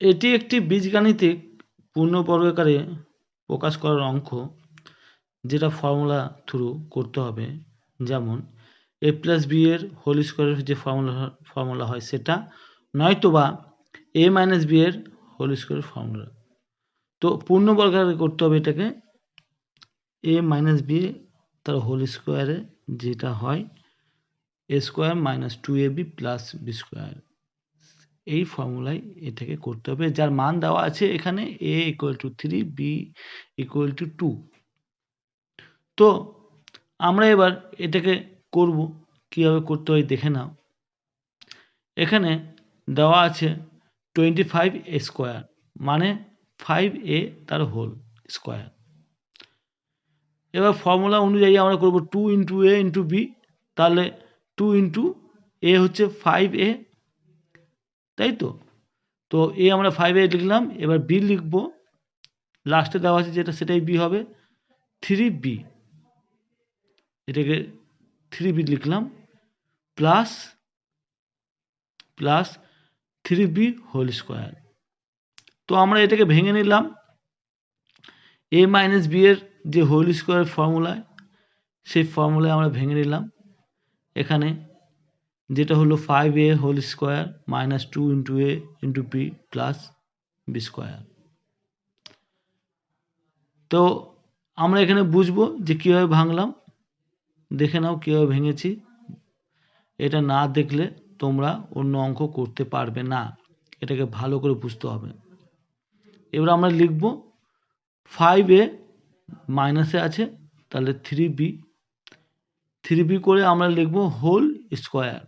এটি একটি বীজগাণিতিক পূর্ণবর্গাকারে প্রকাশ করার অঙ্ক, যেটা ফর্মুলা থ্রু করতে হবে। যেমন a প্লাস বি এর হোল স্কোয়ারের যে ফর্মুলা হয় সেটা, নয়তোবা a মাইনাস বি এর হোল স্কোয়ারের ফর্মুলা। তো পূর্ণবর্গাকারে করতে হবে এটাকে। a মাইনাস বি তার হোল স্কোয়ারে যেটা হয় a square minus 2ab plus B square, এই ফর্মুলায় এটাকে করতে হবে, যার মান দেওয়া আছে এখানে a equal to 3, b equal to 2। তো আমরা এবার এটাকে করব, কীভাবে করতে হয় দেখে নাও। এখানে দেওয়া আছে 25 a স্কোয়ার, মানে 5a তার হোল স্কোয়ার। এবার ফর্মুলা অনুযায়ী আমরা করব 2 ইন্টু a ইন্টু b, তাহলে 2 ইন্টু a হচ্ছে 5a, তাই তো। তো এ আমরা 5a লিখলাম, এবার বি লিখব, লাস্টে দেওয়া আছে যেটা সেটাই বি হবে, 3b, এটাকে 3b লিখলাম, প্লাস 3b হোল স্কোয়ার। তো আমরা এটাকে ভেঙে নিলাম, a মাইনাস বি এর যে হোল স্কোয়ার ফর্মুলায়, সেই ফর্মুলায় আমরা ভেঙে নিলাম। এখানে যেটা হলো 5a whole square minus 2 into a into B plus B square. তো আমরা এখানে বুঝবো যে কীভাবে ভাঙলাম, দেখে নাও কীভাবে ভেঙেছি। এটা না দেখলে তোমরা অন্য অঙ্ক করতে পারবে না, এটাকে ভালো করে বুঝতে হবে। এবার আমরা লিখব 5a মাইনাসে আছে, তাহলে 3b করে আমরা লিখব হোল স্কোয়ার।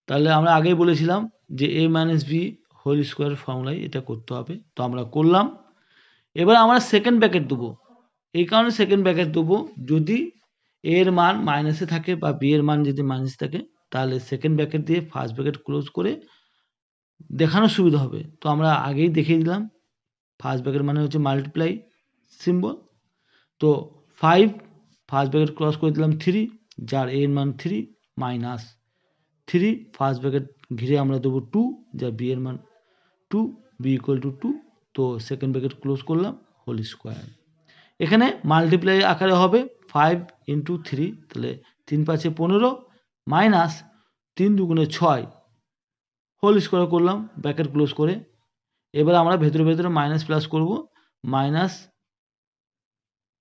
তাহলে আমরা আগেই বলেছিলাম যে a minus B whole square ফর্মুলায় এটা করতে হবে, তো আমরা করলাম। এবার আমরা সেকেন্ড ব্র্যাকেট দেবো, এই কারণে সেকেন্ড ব্র্যাকেট দেবো, যদি a এর মান মাইনাসে থাকে বা b এর মান যদি মাইনাস থাকে, তাহলে সেকেন্ড ব্র্যাকেট দিয়ে ফার্স্ট ব্র্যাকেট ক্লোজ করে দেখানোর সুবিধা হবে। তো আমরা আগেই দেখিয়ে দিলাম, ফার্স্ট ব্র্যাকেট মানে হচ্ছে মাল্টিপ্লাই সিম্বল। তো 5 ফার্স্ট ব্র্যাকেট ক্লোজ করে দিলাম 3, যার a এর মান 3, মাইনাস 3 ফার্স্ট ব্র্যাকেট ঘিরে আমরা দেবো 2, যার b এর মান 2, b ইকুয়াল টু 2। তো সেকেন্ড ব্র্যাকেট ক্লোজ করলাম, হোল স্কোয়ার। এখানে মাল্টিপ্লাই আকারে হবে 5 ইন্টু 3, তাহলে 3 5 15, মাইনাস 3 2 6, হোল স্কোয়ার করলাম ব্র্যাকেট ক্লোজ করে। এবার আমরা ভেতরে ভেতরে মাইনাস প্লাস করব, মাইনাস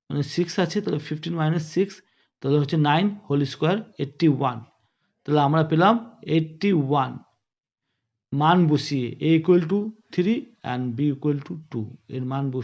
মানে 6 আছে, তাহলে 15 মাইনাস 6, তাহলে হচ্ছে 9 হোল স্কোয়ার 81। তাহলে আমরা পেলাম 81, মান বসিয়ে a equal to 3 and b equal to 2 এর মান বসিয়ে